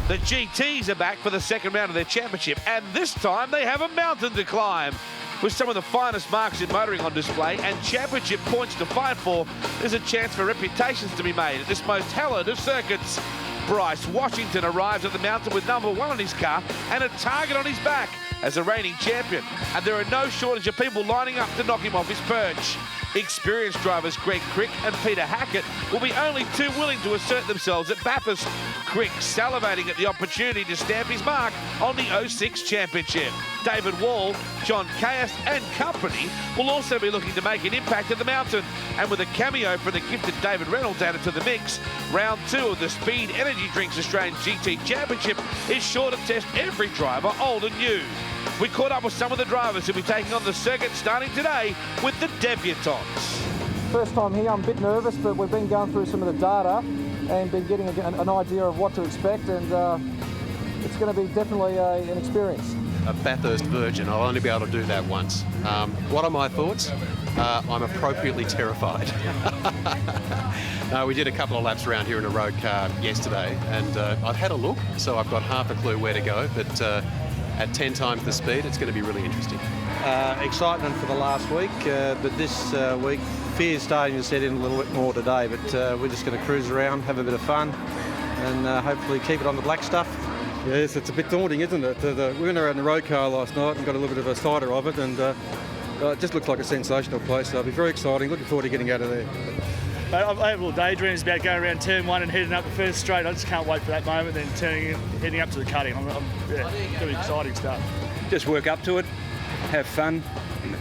The GTs are back for the second round of their championship, and this time they have a mountain to climb. With some of the finest marks in motoring on display and championship points to fight for, there's a chance for reputations to be made at this most hallowed of circuits. Bryce Washington arrives at the mountain with number 1 on his car and a target on his back as a reigning champion, and there are no shortage of people lining up to knock him off his perch. Experienced drivers Crick and Peter Hackett will be only too willing to assert themselves at Bathurst. Crick salivating at the opportunity to stamp his mark on the 06 championship. David Wall, John Caius and company will also be looking to make an impact at the mountain, and with a cameo from the gifted David Reynolds added to the mix, round 2 of the Speed Energy Drinks Australian GT Championship is sure to test every driver, old and new. We caught up with some of the drivers who'll be taking on the circuit starting today with the debutantes. First time here, I'm a bit nervous, but we've been going through some of the data and been getting an idea of what to expect, and it's going to be definitely an experience. A Bathurst virgin, I'll only be able to do that once. What are my thoughts? I'm appropriately terrified. We did a couple of laps around here in a road car yesterday, and I've had a look, so I've got half a clue where to go, but at 10 times the speed, it's going to be really interesting. Excitement for the last week, but this week, fear's starting to set in a little bit more today, but we're just going to cruise around, have a bit of fun, and hopefully keep it on the black stuff. Yes, it's a bit daunting, isn't it? We went around the road car last night and got a little bit of a cider of it, and it just looks like a sensational place, so it'll be very exciting. Looking forward to getting out of there. I have little daydreams about going around turn 1 and heading up the first straight. I just can't wait for that moment, then heading up to the cutting. It's going to be exciting stuff. Just work up to it, have fun,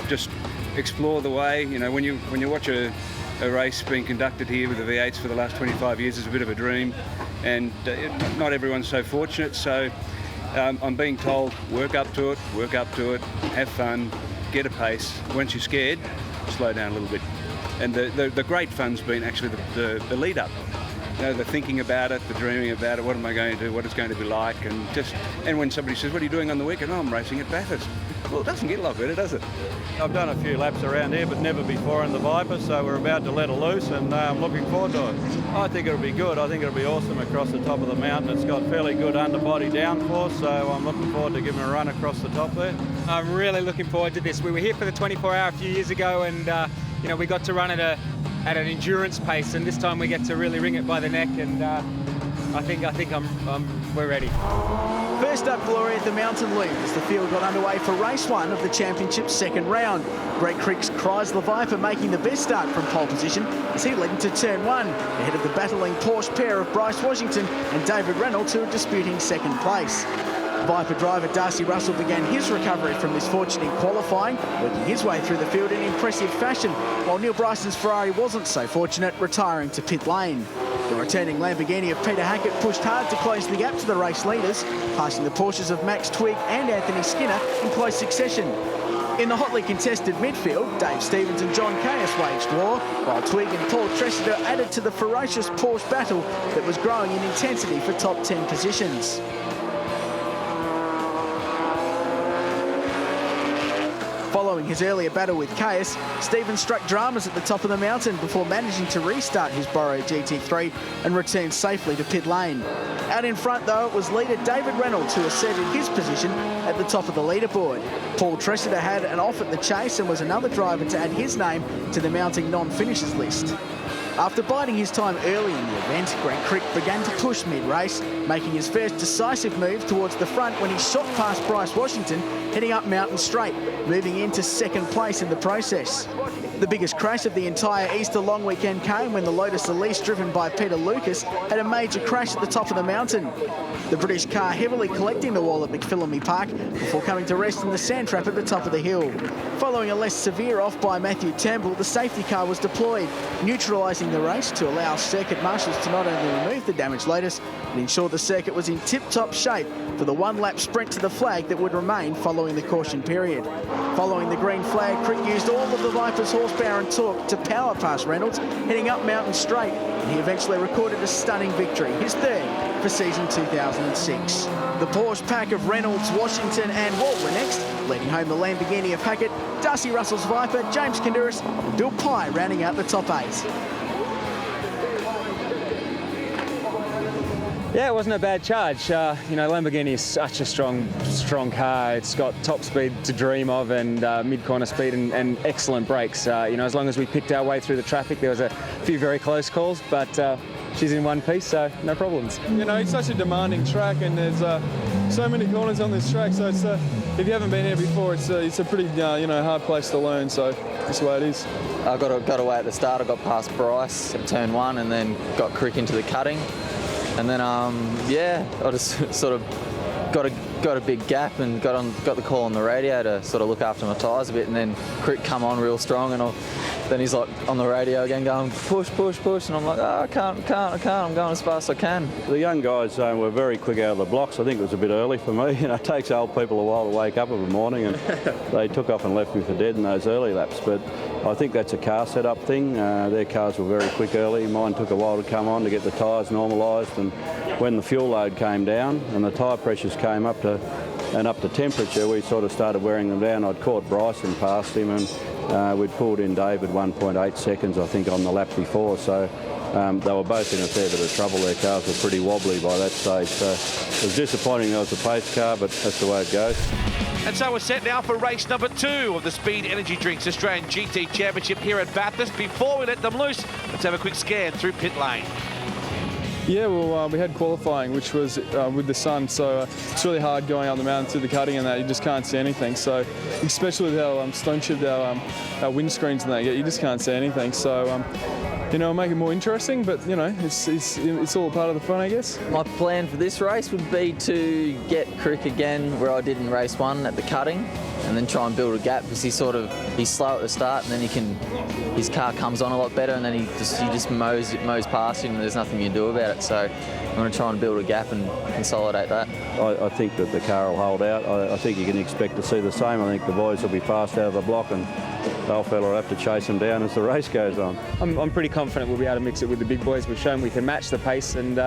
just explore the way. You know, when you watch a race being conducted here with the V8s for the last 25 years, it's a bit of a dream, and not everyone's so fortunate. So I'm being told, work up to it, have fun, get a pace. Once you're scared, slow down a little bit. And the great fun's been actually the lead up. You know, the thinking about it, the dreaming about it, what am I going to do, what it's going to be like, and when somebody says, what are you doing on the weekend? Oh, I'm racing at Bathurst. Well, it doesn't get a lot better, does it? I've done a few laps around here, but never before in the Viper, so we're about to let her loose, and I'm looking forward to it. I think it'll be good. I think it'll be awesome across the top of the mountain. It's got fairly good underbody downforce, so I'm looking forward to giving a run across the top there. I'm really looking forward to this. We were here for the 24-hour a few years ago, and you know, we got to run at an endurance pace, and this time we get to really wring it by the neck, and I think we're ready. First up, glory at the mountain loom as the field got underway for race 1 of the championship's second round. Greg Crick's Chrysler Viper making the best start from pole position as he led into turn 1, ahead of the battling Porsche pair of Bryce Washington and David Reynolds, who are disputing second place. Viper driver Darcy Russell began his recovery from misfortune in qualifying, working his way through the field in impressive fashion, while Neil Bryson's Ferrari wasn't so fortunate, retiring to pit lane. The returning Lamborghini of Peter Hackett pushed hard to close the gap to the race leaders, passing the Porsches of Max Twigg and Anthony Skinner in close succession. In the hotly contested midfield, Dave Stevens and John Caius waged war, while Twigg and Paul Tressida added to the ferocious Porsche battle that was growing in intensity for top 10 positions. Following his earlier battle with Caius, Stevens struck dramas at the top of the mountain before managing to restart his borrowed GT3 and return safely to pit lane. Out in front, though, it was leader David Reynolds who asserted his position at the top of the leaderboard. Paul Tressida had an off at the chase and was another driver to add his name to the mounting non-finishers list. After biding his time early in the event, Greg Crick began to push mid-race, making his first decisive move towards the front when he shot past Bryce Washington, heading up Mountain Straight, moving into second place in the process. The biggest crash of the entire Easter long weekend came when the Lotus Elise, driven by Peter Lucas, had a major crash at the top of the mountain. The British car heavily collecting the wall at McPhillamy Park before coming to rest in the sand trap at the top of the hill. Following a less severe off by Matthew Turnbull, the safety car was deployed, neutralising the race to allow circuit marshals to not only remove the damaged Lotus, but ensure the circuit was in tip-top shape for the one-lap sprint to the flag that would remain following the caution period. Following the green flag, Crick used all of the Viper's horsepower and torque to power past Reynolds, heading up Mountain Straight, and he eventually recorded a stunning victory, his third for season 2006. The Porsche pack of Reynolds, Washington and Walt were next, leading home the Lamborghini of Hackett, Darcy Russell's Viper, James Kanduris and Bill Pye rounding out the top 8. Yeah, it wasn't a bad charge. You know, Lamborghini is such a strong car. It's got top speed to dream of and mid-corner speed and excellent brakes. You know, as long as we picked our way through the traffic, there was a few very close calls, but she's in one piece, so no problems. You know, it's such a demanding track, and there's so many corners on this track. So it's, if you haven't been here before, it's a pretty you know, hard place to learn. So that's the way it is. I got away at the start. I got past Bryce at turn 1, and then got Crick into the cutting. And then, yeah, I just sort of got a big gap and got the call on the radio to sort of look after my tyres a bit. And then Crick come on real strong, and then he's like on the radio again going, push, push, push. And I'm like, oh, I can't. I'm going as fast as I can. The young guys were very quick out of the blocks. I think it was a bit early for me. You know, it takes old people a while to wake up of a morning, and they took off and left me for dead in those early laps. But I think that's a car setup thing. Their cars were very quick early. Mine took a while to come on to get the tyres normalised, and when the fuel load came down and the tyre pressures came up to temperature, we sort of started wearing them down. I'd caught Bryson past him, and we'd pulled in David 1.8 seconds, I think, on the lap before. So they were both in a fair bit of trouble. Their cars were pretty wobbly by that stage. So it was disappointing there was a pace car, but that's the way it goes. And so we're set now for race number 2 of the Speed Energy Drinks Australian GT Championship here at Bathurst. Before we let them loose, let's have a quick scan through pit lane. Yeah, well, we had qualifying, which was with the sun, so it's really hard going up the mountain through the cutting and that. You just can't see anything. So, especially with how stone-chipped our windscreens and that, you just can't see anything. So, you know, make it more interesting, but, you know, it's all part of the fun, I guess. My plan for this race would be to get Crick again where I did in race 1 at the cutting, and then try and build a gap, because he's slow at the start, and then his car comes on a lot better, and then he just mows past him, and there's nothing you can do about it. So I'm going to try and build a gap and consolidate that. I think that the car will hold out. I think you can expect to see the same. I think the boys will be fast out of the block, and the old fella will have to chase them down as the race goes on. I'm pretty confident we'll be able to mix it with the big boys. We've shown we can match the pace and,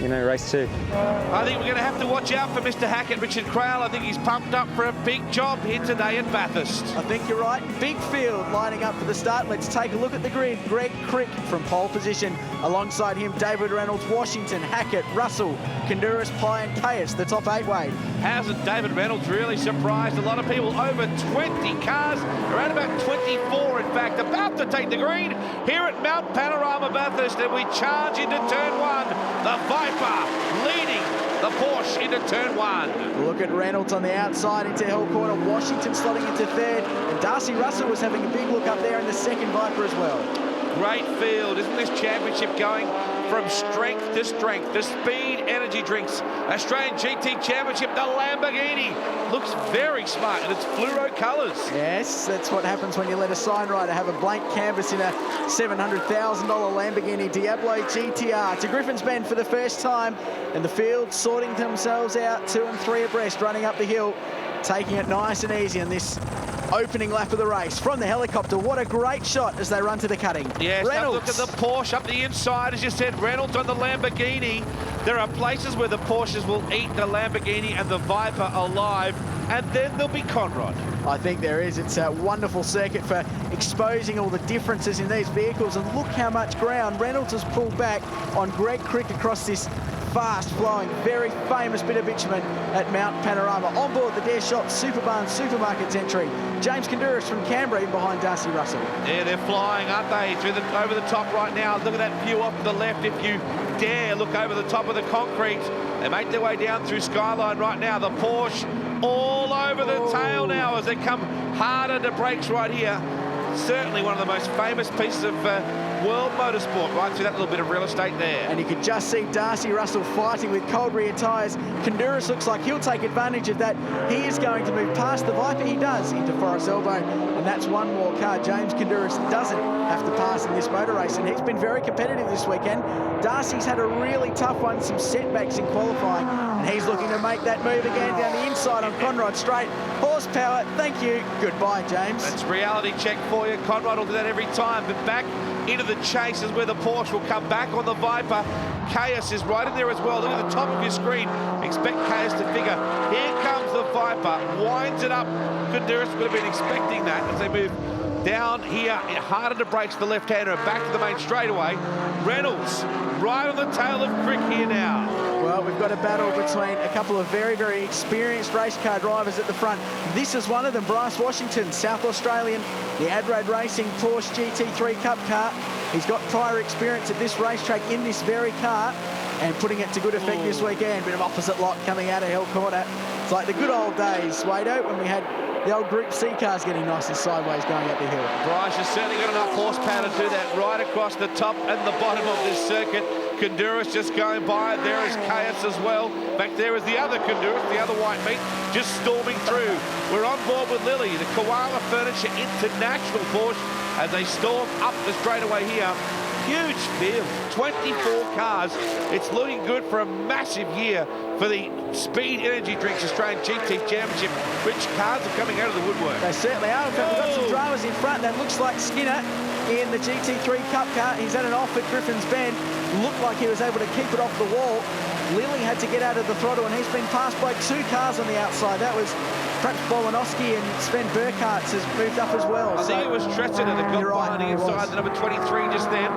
you know, race 2. I think we're going to have to watch out for Mr. Hackett, Richard Craill. I think he's pumped up for a big job here today at Bathurst. I think you're right. Big field lining up for the start. Let's take a look at the grid. Greg Crick from pole position. Alongside him, David Reynolds, Washington, Hackett, Russell, Konduras, Pye and Caius, the top 8 way. Hasn't David Reynolds really surprised a lot of people? Over 20 cars, around about 24 in fact, about to take the green here at Mount Panorama, Bathurst, and we charge into turn 1. The Viper leading the Porsche into turn 1. Look at Reynolds on the outside into Hill Corner, Washington slotting into 3rd, and Darcy Russell was having a big look up there in the 2nd Viper as well. Great field. Isn't this championship going from strength to strength? The Speed Energy Drinks Australian GT Championship, the Lamborghini looks very smart in its fluoro colours. Yes, that's what happens when you let a sign rider have a blank canvas in a $700,000 Lamborghini Diablo GTR. To Griffin's Bend for the first time, and the field sorting themselves out 2 and 3 abreast, running up the hill, taking it nice and easy on this opening lap of the race. From the helicopter, what a great shot as they run to the cutting. Yes, Reynolds. look at the Porsche up the inside, as you said. Reynolds on the Lamborghini. There are places where the Porsches will eat the Lamborghini and the Viper alive, and then there'll be Conrod. I think there is. It's a wonderful circuit for exposing all the differences in these vehicles, and look how much ground Reynolds has pulled back on Greg Crick across this fast-flowing, very famous bit of bitumen at Mount Panorama. On board the Dare Shop Superbarn Supermarkets entry, James Konduras from Canberra in behind Darcy Russell. Yeah, they're flying, aren't they? Over the top right now. Look at that view off to the left. If you dare look over the top of the concrete, they make their way down through Skyline right now. The Porsche all over the tail now as they come harder to brakes right here. Certainly one of the most famous pieces of world motorsport, right through that little bit of real estate there. And you can just see Darcy Russell fighting with cold rear tyres. Konduras looks like he'll take advantage of that. He is going to move past the Viper. He does into Forest Elbow, and that's one more car James Konduras doesn't have to pass in this motor race, and he's been very competitive this weekend. Darcy's had a really tough one, some setbacks in qualifying, and he's looking to make that move again down the inside on Conrod Straight. Horsepower, thank you, goodbye James. That's reality check for you. Conrod will do that every time, but back into the chase is where the Porsche will come back on the Viper. Caius is right in there as well. Look at the top of your screen. Expect Caius to figure. Here comes the Viper. Winds it up. Konduras would have been expecting that as they move Down here, harder to brakes the left-hander, back to the main straightaway. Reynolds right on the tail of Crick here now. Well, we've got a battle between a couple of very, very experienced race car drivers at the front. This is one of them, Bryce Washington, South Australian, the Adrad Racing Porsche GT3 Cup car. He's got prior experience at this racetrack in this very car and putting it to good effect this weekend. Bit of opposite lock coming out of Hill Corner. It's like the good old days, Wado, when we had the old Group C cars getting nice and sideways going up the hill. Bryce has certainly got enough horsepower to do that right across the top and the bottom of this circuit. Kondouris just going by. There is Chaos as well. Back there is the other Kondouris, the other white meat, just storming through. We're on board with Lily, the Koala Furniture International Porsche, as they storm up the straightaway here. Huge field, 24 cars. It's looking good for a massive year for the Speed Energy Drinks Australian GT Championship. Which cars are coming out of the woodwork? They certainly are. In fact, we've got some dramas in front. That looks like Skinner in the GT3 Cup car. He's had an off at Griffin's Bend. Looked like he was able to keep it off the wall. Lilly had to get out of the throttle, and he's been passed by 2 cars on the outside. That was perhaps Bolanowski, and Sven Burkhardt has moved up as well. I think it was Tretziner that got by on the inside, the number 23 just then.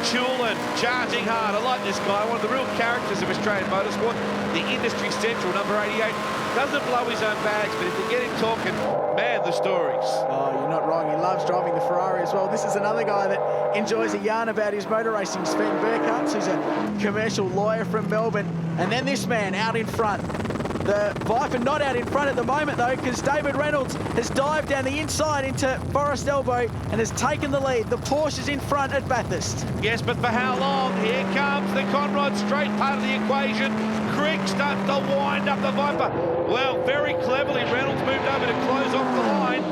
Chulin charging hard. I like this guy, one of the real characters of Australian motorsport. The industry central, number 88. Doesn't blow his own bags, but if you get him talking, man, the stories. Oh, you're not wrong. He loves driving the Ferrari as well. This is another guy that enjoys a yarn about his motor racing, Sven Burkhardt, who's a commercial lawyer from Melbourne. And then this man out in front. The Viper not out in front at the moment, though, because David Reynolds has dived down the inside into Forest Elbow and has taken the lead. The Porsche is in front at Bathurst. Yes, but for how long? Here comes the Conrod straight part of the equation. Crick starts to wind up the Viper. Well, very cleverly, Reynolds moved over to close off the line.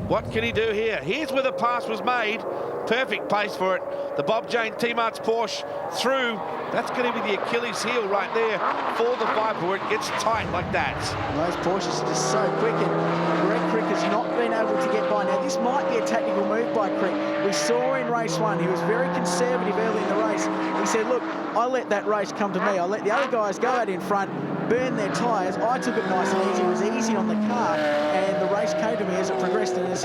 What can he do here? Here's where the pass was made. Perfect pace for it. The Bob Jane T-Mart's Porsche through. That's going to be the Achilles heel right there for the Viper, where it gets tight like that. Those Porsches are just so quick, and Greg Crick has not been able to get by. Now, this might be a tactical move by Crick. We saw in race 1, he was very conservative early in the race. He said, look, I let that race come to me. I let the other guys go out in front, burn their tyres. I took it nice and easy. It was easy on the car, and the race came to me as it progressed, and as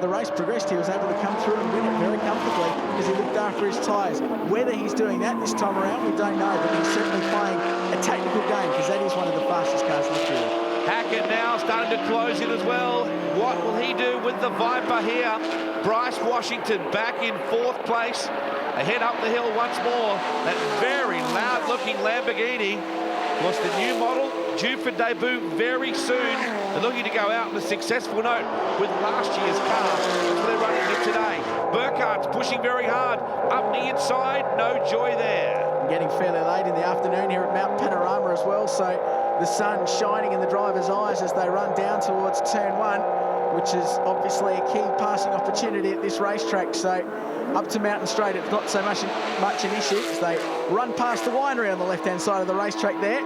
the race progressed, he was able to come through and win it very comfortably because he looked after his tyres. Whether he's doing that this time around, we don't know, but he's certainly playing a tactical game because that is one of the fastest cars in the field. Hackett now starting to close in as well. What will he do with the Viper here? Bryce Washington back in 4th place. They head up the hill once more. That very loud-looking Lamborghini. Was the new model due for debut very soon. They're looking to go out on a successful note with last year's car. That's what they're running in today. Burkhardt's pushing very hard. Up the inside, no joy there. Getting fairly late in the afternoon here at Mount Panorama as well, so the sun shining in the driver's eyes as they run down towards turn 1, which is obviously a key passing opportunity at this racetrack. So up to Mountain Straight, it's not so much an issue as they run past the winery on the left-hand side of the racetrack there.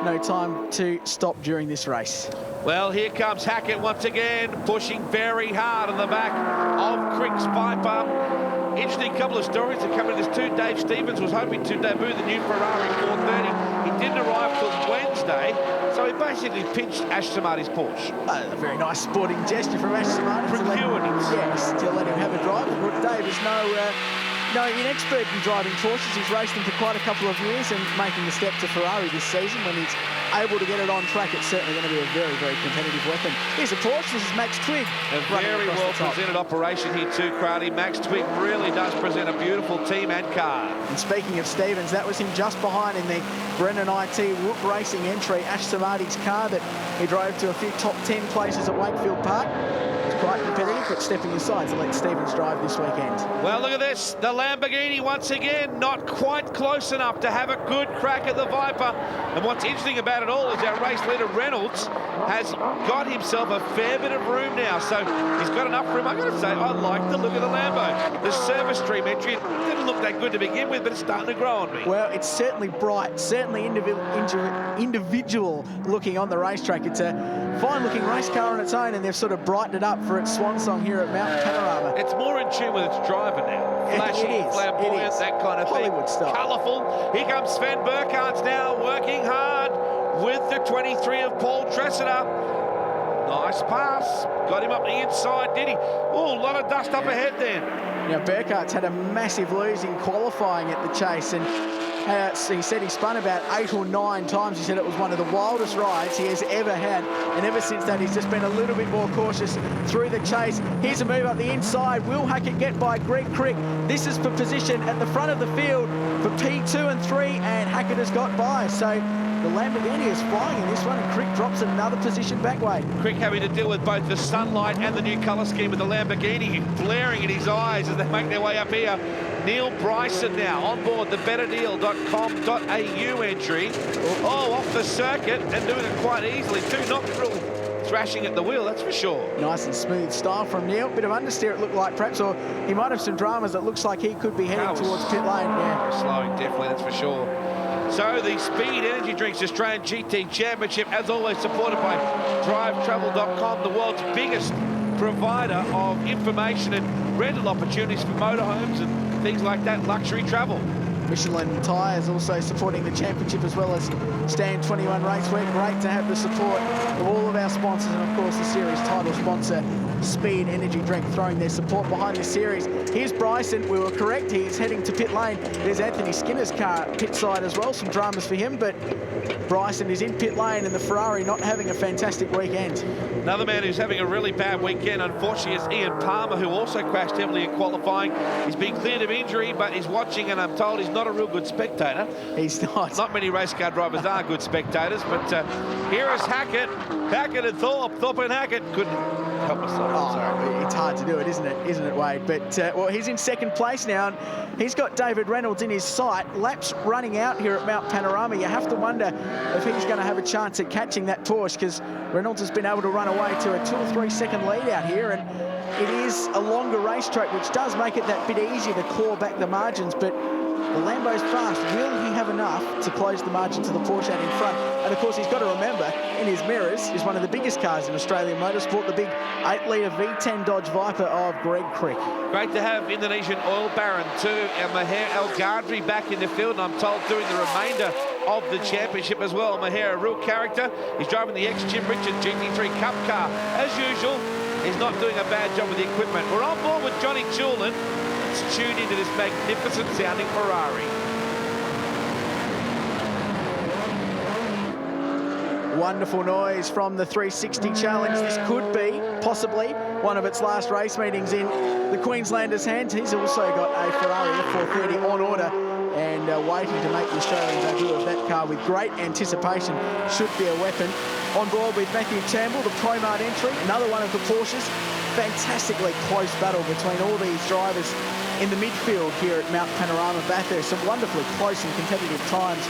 No time to stop during this race. Well, here comes Hackett once again, pushing very hard on the back of Crick's Viper. Interesting couple of stories that come in this too. Dave Stevens was hoping to debut the new Ferrari 430. He didn't arrive till Wednesday, so he basically pinched Ash Samardi's Porsche. A very nice sporting gesture from Ash Samardi. Yes, to let him have a drive. But Dave is no inexpert in driving Porsches. He's raced them for quite a couple of years and making the step to Ferrari this season. When he's able to get it on track, it's certainly going to be a very, very competitive weapon. Here's a Porsche. This is Max Twigg. A very well presented operation here too, Crowley. Max Twigg really does present a beautiful team and car. And speaking of Stevens, that was him just behind in the Brennan IT Whoop Racing entry, Ash Samardi's car that he drove to a few top 10 places at Wakefield Park. Quite competitive, but stepping aside to let Stevens drive this weekend. Well, look at this. The Lamborghini once again not quite close enough to have a good crack at the Viper. And what's interesting about it all is our race leader Reynolds has got himself a fair bit of room now. So he's got enough room. I've got to say, I like the look of the Lambo. The service stream entry didn't look that good to begin with, but it's starting to grow on me. Well, it's certainly bright, certainly individual looking on the racetrack. It's a fine-looking race car on its own, and they've sort of brightened it up for its swan song here at Mount Panorama. It's more in tune with its driver now. Flashy, flamboyant, that kind of Hollywood thing. style. Colourful. Here comes Sven Burkhardt now, working hard with the 23 of Paul Tressida. Nice pass. Got him up the inside, did he? Oh, a lot of dust up ahead then. Now, Burkhart's had a massive lose in qualifying at the chase, and he said he spun about 8 or 9 times. He said it was one of the wildest rides he has ever had, and ever since that, he's just been a little bit more cautious through the chase. Here's a move up the inside. Will Hackett get by Greg Crick? This is for position at the front of the field for P2 and 3, and Hackett has got by. So the Lamborghini is flying in this one, and Crick drops another position back way. Crick having to deal with both the sunlight and the new colour scheme with the Lamborghini flaring in his eyes as they make their way up here. Neil Bryson now on board the betterdeal.com.au entry. Oh, off the circuit and doing it quite easily too. Not real thrashing at the wheel, that's for sure. Nice and smooth style from Neil. Bit of understeer it looked like perhaps, or he might have some dramas that looks like he could be heading towards pit lane. Yeah. Slowing definitely, that's for sure. So the Speed Energy Drinks Australian GT Championship, as always, supported by DriveTravel.com, the world's biggest provider of information and rental opportunities for motorhomes and things like that, luxury travel. Michelin Tyres also supporting the championship, as well as Stand 21 Raceway. Great to have the support of all of our sponsors, and of course the series title sponsor, Speed Energy Drink, throwing their support behind this series. Here's Bryson. We were correct. He's heading to pit lane. There's Anthony Skinner's car pit side as well. Some dramas for him, but Bryson is in pit lane, and the Ferrari not having a fantastic weekend. Another man who's having a really bad weekend, unfortunately, is Ian Palmer, who also crashed heavily in qualifying. He's been cleared of injury, but he's watching, and I'm told he's not a real good spectator. He's not. Not many race car drivers are good spectators, but here is Hackett. Hackett and Thorpe. Thorpe and Hackett couldn't help themselves. Oh, it's hard to do it, isn't it, Wade? But, well, he's in second place now, and he's got David Reynolds in his sight. Laps running out here at Mount Panorama. You have to wonder if he's going to have a chance at catching that Porsche, because Reynolds has been able to run away to a 2 or 3 second lead out here, and it is a longer racetrack, which does make it that bit easier to claw back the margins, but the Lambo's fast. Will he have enough to close the margin to the Porsche out in front? And of course, he's got to remember, in his mirrors is one of the biggest cars in Australian motorsport, the big 8-litre V10 Dodge Viper of Greg Crick. Great to have Indonesian oil baron too, and Maher El Gadri back in the field, and I'm told doing the remainder of the championship as well. Maher, a real character. He's driving the ex-Jim Richards GT3 Cup car. As usual, he's not doing a bad job with the equipment. We're on board with Johnny Chulin. Let's tune into this magnificent sounding Ferrari. Wonderful noise from the 360 Challenge. This could be, possibly, one of its last race meetings in the Queenslander's hands. He's also got a Ferrari F430 on order and waiting to make the Australian debut of that car with great anticipation. Should be a weapon. On board with Matthew Campbell, the Promart entry, another one of the Porsches. Fantastically close battle between all these drivers in the midfield here at Mount Panorama, Bathurst. Some wonderfully close and competitive times.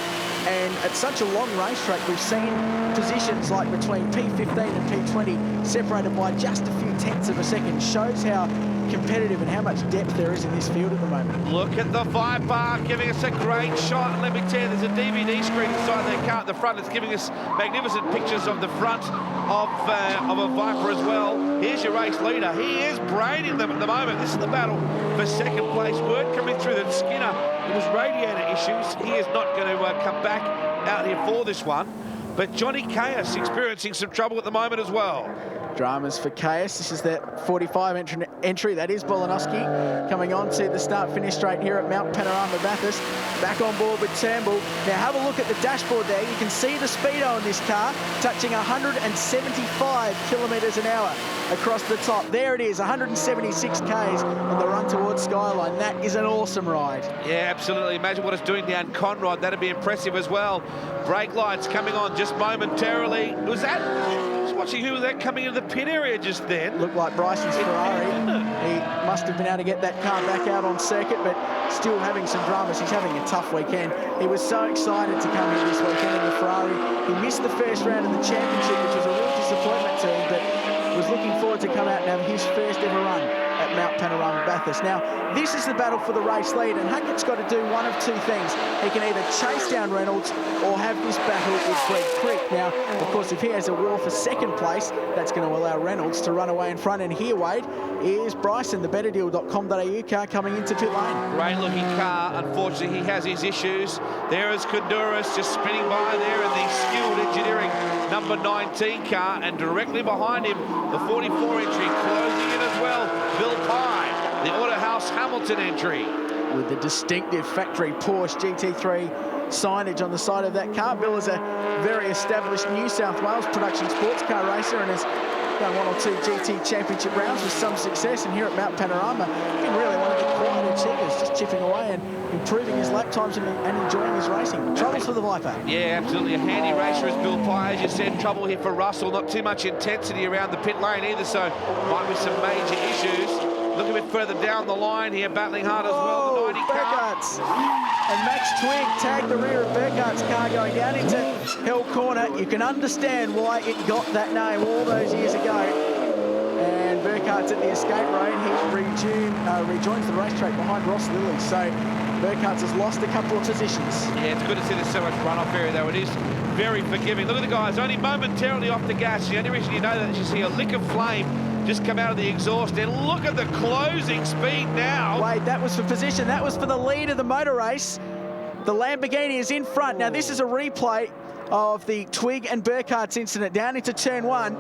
And at such a long racetrack, we've seen positions like between P15 and P20 separated by just a few tenths of a second. Shows how competitive and how much depth there is in this field at the moment. Look at the Viper giving us a great shot. Let me tell you, there's a DVD screen inside their car at the front. It's giving us magnificent pictures of the front of a Viper as well. Here's your race leader. He is braining them at the moment. This is the battle for second place. Word coming through that Skinner, it was radiator issues. He is not going to come back out here for this one. But Johnny Caius experiencing some trouble at the moment as well. Dramas for Caius. This is that 45 entry. That is Bolanowski coming on to the start-finish straight here at Mount Panorama, Bathurst. Back on board with Turnbull. Now have a look at the dashboard there. You can see the speedo in this car touching 175 kilometres an hour across the top. There it is, 176 Ks on the run towards Skyline. That is an awesome ride. Yeah, absolutely. Imagine what it's doing down Conrod. That'd be impressive as well. Brake lights coming on just momentarily. Was that... watching who was that coming into the pit area just then. Looked like Bryson's Ferrari. He must have been able to get that car back out on circuit, but still having some dramas. He's having a tough weekend. He was so excited to come here this weekend in the Ferrari. He missed the first round of the championship, which was a real disappointment to him, but was looking forward to come out and have his first ever run at Mount Panorama Bathurst. Now, this is the battle for the race lead, and Hackett's got to do one of two things. He can either chase down Reynolds or have this battle with Greg Crick. Now, of course, if he has a war for second place, that's going to allow Reynolds to run away in front. And here, Wade, is Bryson, the betterdeal.com.au car coming into pit lane. Great looking car. Unfortunately, he has his issues. There is Honduras just spinning by there in the skilled engineering number 19 car, and directly behind him, the 44 entry closing in as well, Bill Pye, the Autohouse Hamilton entry. With the distinctive factory Porsche GT3 signage on the side of that car. Bill is a very established New South Wales production sports car racer and has done one or two GT championship rounds with some success, and here at Mount Panorama, been really one of the quieter cheaters, just chipping away and improving his lap times and enjoying his racing. Troubles for the Viper. Yeah, absolutely. A handy racer is Bill Pye. As you said, trouble here for Russell. Not too much intensity around the pit lane either, so might be some major issues. Look a bit further down the line here, battling hard as well. The 90 car. And Max Twig tagged the rear of Burkhart's car going down into Hill Corner. You can understand why it got that name all those years ago. And Burkhart's at the escape road. He rejoins the racetrack behind Ross Lilly. So Burkhart's has lost a couple of positions. Yeah, it's good to see there's so much runoff area, though. It is very forgiving. Look at the guys, only momentarily off the gas. The only reason you know that is you see a lick of flame just come out of the exhaust, and look at the closing speed now. Wait, that was for position. That was for the lead of the motor race. The Lamborghini is in front. Now, this is a replay of the Twig and Burkhart's incident down into turn one,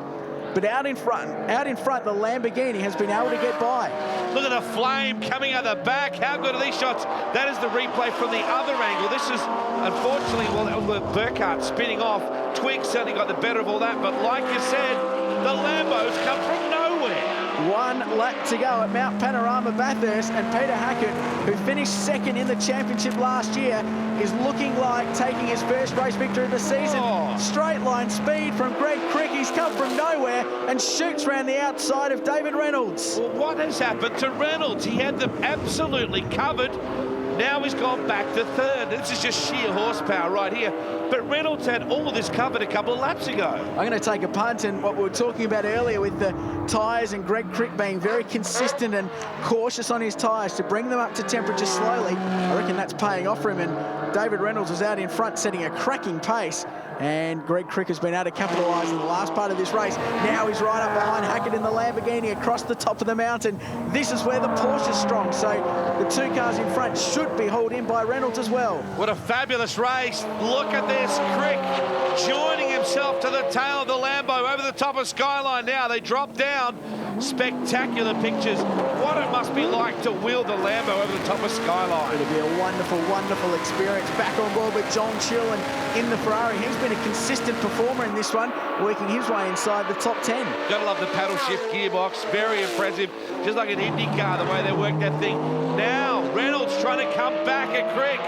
but out in front, the Lamborghini has been able to get by. Look at the flame coming out the back. How good are these shots? That is the replay from the other angle. This is, unfortunately, well, that was Burkhardt spinning off. Twig certainly got the better of all that, but like you said, the Lambos come from nowhere. One lap to go at Mount Panorama Bathurst, and Peter Hackett, who finished second in the championship last year, is looking like taking his first race victory of the season. Straight line speed from Greg Crick. He's come from nowhere and shoots round the outside of David Reynolds. Well, what has happened to Reynolds? He had them absolutely covered. Now he's gone back to third. This is just sheer horsepower right here. But Reynolds had all of this covered a couple of laps ago. I'm going to take a punt, and what we were talking about earlier with the tyres and Greg Crick being very consistent and cautious on his tyres to bring them up to temperature slowly, I reckon that's paying off for him. And David Reynolds was out in front setting a cracking pace, and Greg Crick has been able to capitalise in the last part of this race. Now he's right up behind Hackett in the Lamborghini across the top of the mountain. This is where the Porsche is strong, so the two cars in front should be hauled in by Reynolds as well. What a fabulous race. Look at this. Crick joining himself to the tail of the Lambo over the top of Skyline now. They drop down. Spectacular pictures. What it must be like to wheel the Lambo over the top of Skyline. It'll be a wonderful, wonderful experience. Back on board with John Chill and in the Ferrari. He's been a consistent performer in this one, working his way inside the top 10. Gotta love the paddle shift gearbox. Very impressive. Just like an Indy car, the way they work that thing. Now, Reynolds trying to come back at Crick.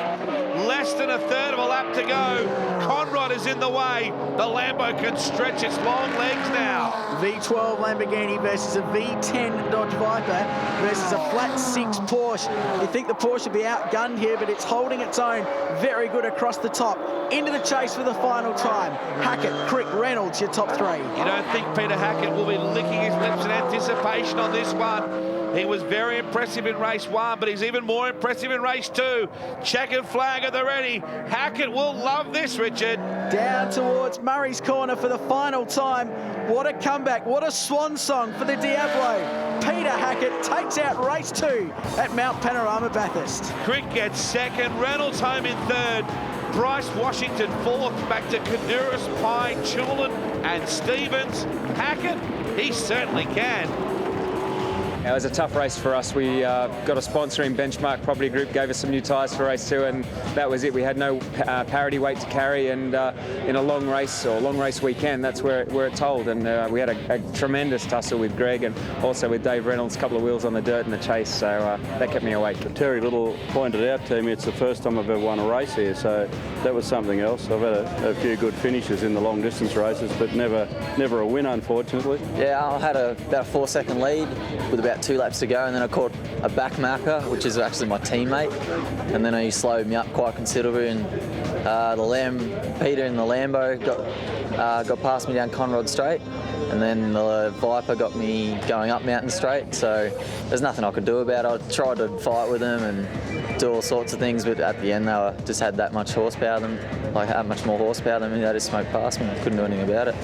Less than a third of a lap to go. Conrad is in the way. The Lambo can stretch its long legs now. V12 Lamborghini versus a V10 Dodge Viper versus a flat 6 Porsche. You think the Porsche would be outgunned here, but it's holding its own. Very good across the top. Into the chase for the final time. Hackett, Crick, Reynolds, your top three. You don't think Peter Hackett will be licking his lips in anticipation on this one? He was very impressive in race one, but he's even more impressive in race two. Checkered flag at the ready. Hackett will love this, Richard. Down towards Murray's Corner for the final time. What a comeback. What a swan song for the Diablo. Peter Hackett takes out race two at Mount Panorama Bathurst. Crick gets second. Reynolds home in third. Bryce Washington fourth. Back to Honduras, Pye, Chulin and Stevens. Hackett, he certainly can. It was a tough race for us. We got a sponsor in Benchmark Property Group, gave us some new tyres for race two, and that was it. We had no parity weight to carry, and in a long race or long race weekend, that's where it told. And we had a tremendous tussle with Greg and also with Dave Reynolds, a couple of wheels on the dirt in the chase, so that kept me awake. Terry Little pointed out to me it's the first time I've ever won a race here, so that was something else. I've had a few good finishes in the long distance races, but never a win, unfortunately. Yeah, I had about a 4-second lead with about 2 laps to go, and then I caught a back marker, which is actually my teammate, and then he slowed me up quite considerably, and Peter in the Lambo got past me down Conrad Straight, and and then the Viper got me going up Mountain Straight, so there's nothing I could do about it. I tried to fight with them and do all sorts of things, but at the end they just had that much horsepower than, like how much more horsepower than me. They just smoked past me. Couldn't do anything about it.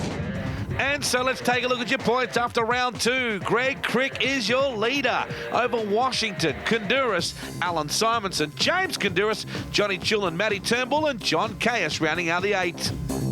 And so let's take a look at your points after round 2. Greg Crick is your leader over Washington, Konduras, Alan Simonson, James Konduras, Johnny Chill and Matty Turnbull, and John Caius rounding out the 8.